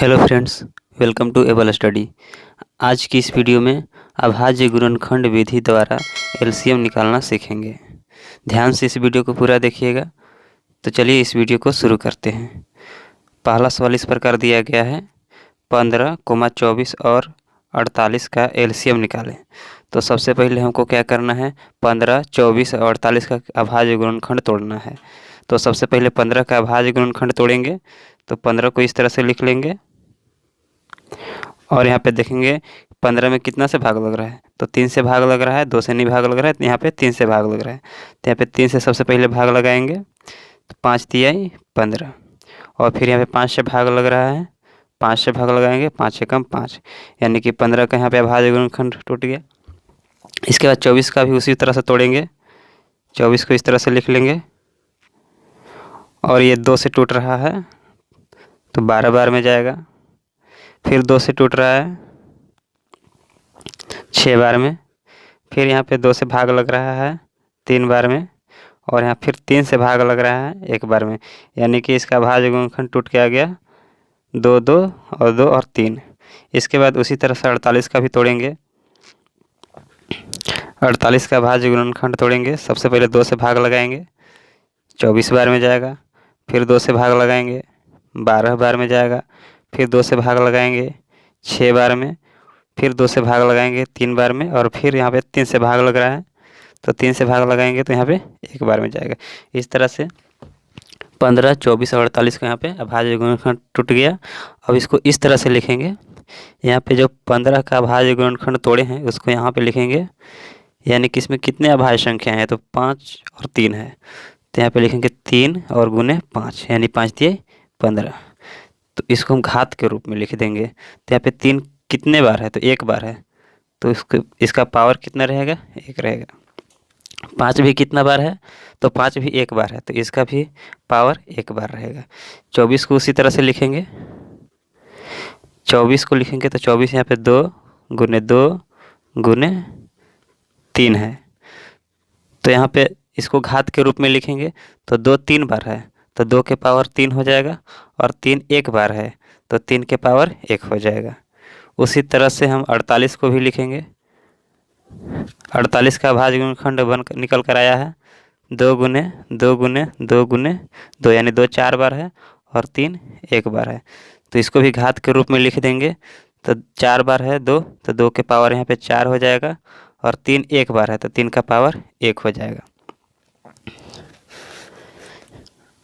Hello friends, welcome to able study. आज की इस वीडियो में अभाज्य गुणनखंड विधि द्वारा एलसीएम निकालना सीखेंगे। ध्यान से इस वीडियो को पूरा देखिएगा। तो चलिए इस वीडियो को शुरू करते हैं। पहला सवाल इस प्रकार दिया गया है, 15, 24 और 48 का एलसीएम निकालें। तो सबसे पहले हमको क्या करना है, 15, 24 और 48 का अभाज्य गुणनखंड तोड़ना है। तो सबसे पहले 15 का अभाज्य गुणनखंड तोड़ेंगे। तो 15 को इस तरह से लिख लेंगे और यहाँ पे देखेंगे 15 में कितना से भाग लग रहा है, तो 3 से भाग लग रहा है, 2 से नहीं भाग लग रहा है, तो यहाँ पे 3 से भाग लग रहा है। तो यहाँ पे 3 से सबसे पहले भाग लगाएंगे, तो 5 तिहाई 15। और फिर यहाँ पे 5 से भाग लग रहा है, 5 से भाग लगाएंगे, 5 से कम 5, यानी कि 15 का यहाँ पे अभाज्य गुणनखंड टूट गया। इसके बाद 24 का भी उसी तरह से तोड़ेंगे। 24 को इस तरह से लिख लेंगे और ये 2 से टूट रहा है तो 12 बार में जाएगा। फिर 2 से टूट रहा है 6 बार में। फिर यहाँ पे 2 से भाग लग रहा है 3 बार में। और यहाँ फिर 3 से भाग लग रहा है 1 बार में, यानी कि इसका अभाज्य गुणनखंड टूट के आ गया 2, 2 और 2 और 3। इसके बाद उसी तरह से 48 का भी तोड़ेंगे। 48 का अभाज्य गुणनखंड तोड़ेंगे। सबसे पहले 2 से भाग लगाएंगे, 24 बार में जाएगा। फिर 2 से भाग लगाएंगे, 12 बार में जाएगा। फिर 2 से भाग लगाएंगे 6 बार में। फिर 2 से भाग लगाएंगे 3 बार में। और फिर यहाँ पे 3 से भाग लग रहा है, तो 3 से भाग लगाएंगे तो यहाँ पे 1 बार में जाएगा। इस तरह से 15, 24 और 48 का यहाँ पे अभाज्य गुणनखंड टूट गया। अब इसको इस तरह से लिखेंगे, यहाँ पे जो 15 का अभाज्य गुणनखंड तोड़े हैं उसको यहाँ पे लिखेंगे, यानी कि इसमें कितने अभाज्य संख्या हैं, तो 5 और 3 है। तो यहाँ पे लिखेंगे 3 और गुने 5, यानी 5 तिहाई 15। तो इसको हम घात के रूप में लिख देंगे। तो यहाँ पे 3 कितने बार है, तो 1 बार है, तो इसका पावर कितना रहेगा, 1 रहेगा। 5 भी कितना बार है, तो 5 भी 1 बार है, तो इसका भी पावर 1 बार रहेगा। 24 को उसी तरह से लिखेंगे। 24 को लिखेंगे तो 24 यहाँ पे 2 गुने 2 गुने 3 है। तो यहाँ पे इसको घात के रूप में लिखेंगे, तो 2 3 बार है, तो 2 के पावर 3 हो जाएगा। और 3 1 बार है, तो 3 के पावर 1 हो जाएगा। उसी तरह से हम 48 को भी लिखेंगे। 48 का अभाज्य गुणनखंड निकल कर आया है 2 गुने 2 गुने 2 गुने 2, यानी 2 4 बार है और 3 1 बार है। तो इसको भी घात के रूप में लिख देंगे। तो 4 बार है 2, तो 2 के पावर यहाँ पे 4 हो जाएगा। और 3 1 बार है, तो 3 का पावर 1 हो जाएगा।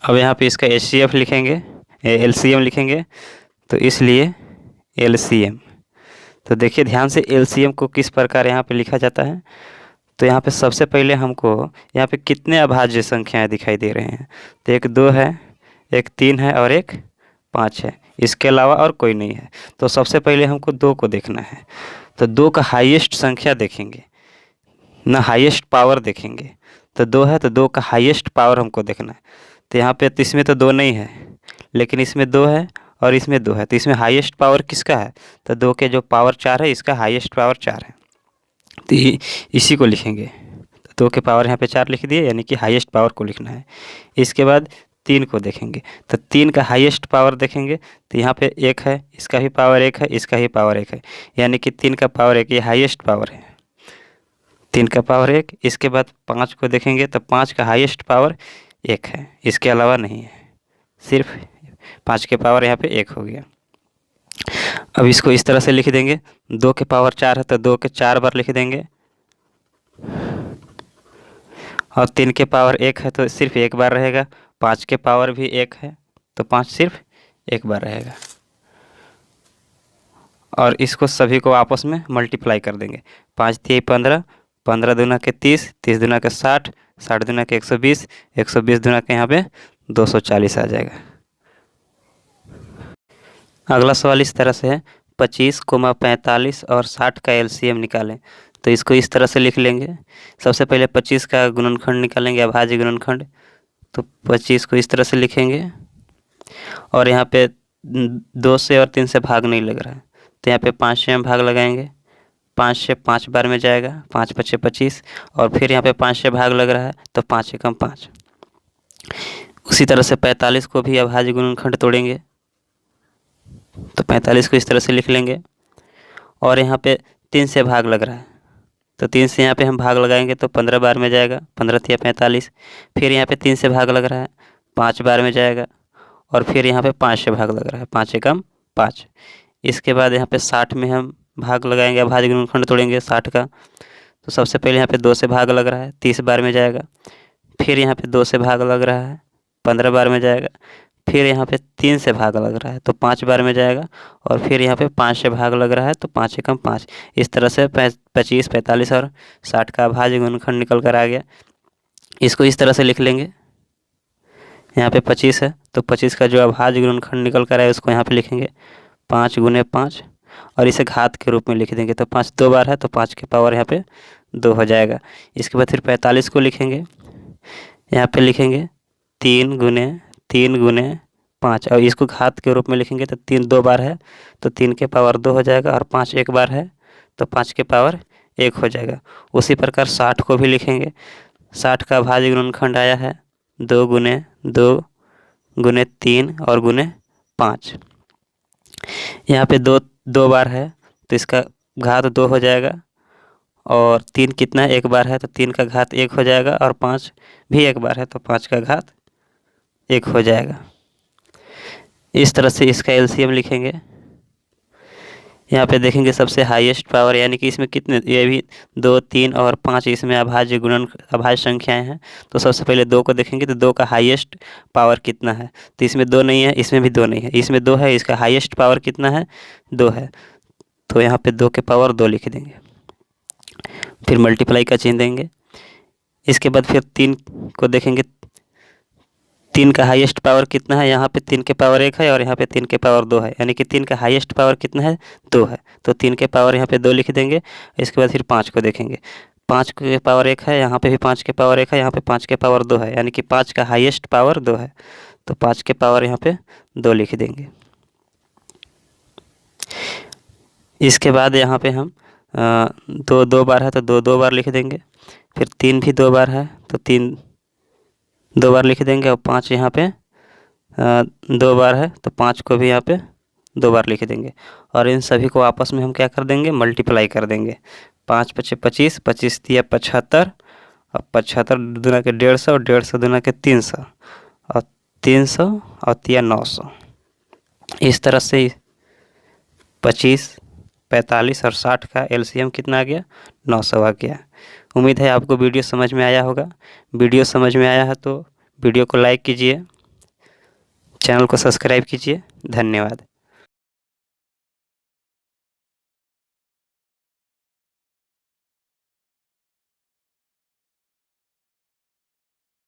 अब यहाँ पे इसका HCF लिखेंगे, LCM लिखेंगे। तो इसलिए LCM, तो देखिए ध्यान से LCM को किस प्रकार यहाँ पे लिखा जाता है। तो यहाँ पे सबसे पहले हमको यहाँ पे कितने अभाज्य संख्याएं दिखाई दे रहे हैं, तो 1 2 है, 1 3 है और 1 5 है। इसके अलावा और कोई नहीं है। तो सबसे पहले हमको 2 को देखना है। तो 2 का हाईएस्ट संख्या देखेंगे ना, हाईएस्ट पावर देखेंगे। तो 2 है, तो 2 का हाईएस्ट पावर हमको देखना है। तो यहाँ पे तो इसमें तो 2 नहीं है, लेकिन इसमें 2 है और इसमें 2 है, तो इसमें हाईएस्ट पावर किसका है, तो 2 के जो पावर 4 है इसका हाईएस्ट पावर 4 है। तो इसी को लिखेंगे। तो 2 के पावर यहाँ पे 4 लिख दिए, यानी कि हाईएस्ट पावर को लिखना है। इसके बाद 3 को देखेंगे, तो 3 का हाईएस्ट पावर देखेंगे। तो यहाँ पे 1 है, इसका भी पावर 1 है, इसका ही पावर 1 है, यानी कि 3 का पावर 1, ये हाईएस्ट पावर है, 3 का पावर 1। इसके बाद 5 को देखेंगे, तो 5 का हाईएस्ट पावर 1 है, इसके अलावा नहीं है, सिर्फ 5 के पावर यहाँ पे 1 हो गया। अब इसको इस तरह से लिख देंगे, 2 के पावर 4 है, तो 2 के 4 बार लिख देंगे। और 3 के पावर 1 है, तो सिर्फ 1 बार रहेगा। 5 के पावर भी 1 है, तो 5 सिर्फ 1 बार रहेगा। और इसको सभी को आपस में मल्टीप्लाई कर देंगे। 5 तिहाई 15, 15 दूना के 30, 30 दूना के 60, 60 दूना के 120, 120 दूना के यहाँ पे 240 आ जाएगा। अगला सवाल इस तरह से है, 25, 45 और 60 का LCM निकालें। तो इसको इस तरह से लिख लेंगे। सबसे पहले 25 का गुणनखंड निकालेंगे, अभाज्य गुणनखंड। तो 25 को इस तरह से लिखेंगे और यहाँ पे 2 से और 3 से भाग नहीं लग रहा है, तो यहाँ पे 5 से हम भाग लगाएंगे। 5 से 5 बार में जाएगा, 5 5 25। और फिर यहाँ पे 5 से भाग लग रहा है, तो 5 से कम 5। उसी तरह से 45 को भी अभाज्य गुणनखंड तोड़ेंगे। तो 45 को इस तरह से लिख लेंगे। और यहाँ पे 3 से भाग लग रहा है, तो 3 से यहाँ पे हम भाग लगाएंगे तो 15 बार में जाएगा, 15 तिया 45। फिर यहाँ पे 3 से भाग लग रहा है, 5 बार में जाएगा। और फिर यहाँ पे 5 से भाग लग रहा है, 5 एकम 5। इसके बाद यहाँ पे 60 में हम भाग लगाएंगे, अभाज्य गुणनखंड तोड़ेंगे 60 का। तो सबसे पहले यहाँ पे 2 से भाग लग रहा है, 30 बार में जाएगा। फिर यहाँ पे 2 से भाग लग रहा है, 15 बार में जाएगा। फिर यहाँ पे 3 से भाग लग रहा है तो 5 बार में जाएगा। और फिर यहाँ पे 5 से भाग लग रहा है तो 5 एकम 5। इस तरह से 25, 45 और 60 का अभाज्य गुणनखंड निकल कर आ गया। इसको इस तरह से लिख लेंगे। यहाँ पे 25 है तो 25 का जो अभाज्य गुणनखंड निकल कर आए उसको यहाँ पे लिखेंगे 5 गुने 5, और इसे घात के रूप में लिख देंगे। तो 5 2 बार है तो 5 के पावर यहाँ पे 2 हो जाएगा। इसके बाद फिर 45 को लिखेंगे, यहाँ पे लिखेंगे 3 गुने 5, और इसको घात के रूप में लिखेंगे तो 3 2 बार है तो 3 के पावर 2 हो जाएगा, और 5 1 बार है तो 5 के पावर 1 हो जाएगा। उसी प्रकार 60 को भी लिखेंगे। 60 का अभाज्य गुणनखंड आया है 2 गुने 3 और गुने 5। यहाँ पे 2 बार है तो इसका घात 2 हो जाएगा, और 3 कितना 1 बार है तो 3 का घात 1 हो जाएगा, और 5 भी 1 बार है तो 5 का घात 1 हो जाएगा। इस तरह से इसका एलसीएम लिखेंगे। यहाँ पे देखेंगे सबसे हाईएस्ट पावर, यानी कि इसमें कितने, ये भी 2 3 और 5 इसमें अभाज्य संख्याएं हैं। तो सबसे पहले 2 को देखेंगे तो 2 का हाईएस्ट पावर कितना है, तो इसमें 2 नहीं है, इसमें भी 2 नहीं है, इसमें 2 है, इसका हाईएस्ट पावर कितना है 2 है। तो यहाँ पे 2 के पावर 2 लिख देंगे, फिर मल्टीप्लाई का चिन्ह देंगे। इसके बाद फिर 3 को देखेंगे, 3 का हाईएस्ट पावर कितना है, यहाँ पे 3 के पावर 1 है और यहाँ पे 3 के पावर 2 है, यानी कि 3 का हाईएस्ट पावर कितना है 2 है। तो 3 के पावर यहाँ पे 2 लिख देंगे। इसके बाद फिर 5 को देखेंगे, 5 के पावर 1 है, यहाँ पे भी 5 के पावर 1 है, यहाँ पे 5 के पावर 2 है, यानी कि 5 का हाईएस्ट पावर 2 है। तो 5 के पावर यहाँ पे 2 लिख देंगे। इसके बाद यहाँ पे हम 2 2 बार है तो 2 2 बार लिख देंगे। फिर 3 भी 2 बार है तो 3 2 बार लिख देंगे, और 5 यहाँ पे 2 बार है तो 5 को भी यहाँ पे 2 बार लिख देंगे। और इन सभी को आपस में हम क्या कर देंगे, मल्टीप्लाई कर देंगे। 5 5 25, 25 तिया 75, और 75 दूना के 150, और 150 दूना के 300, और 300 और तिया 900। इस तरह से 25, 45 और 60 का एलसीएम कितना आ गया, 900 आ गया। उम्मीद है आपको वीडियो समझ में आया होगा। वीडियो समझ में आया है तो वीडियो को लाइक कीजिए, चैनल को सब्सक्राइब कीजिए। धन्यवाद।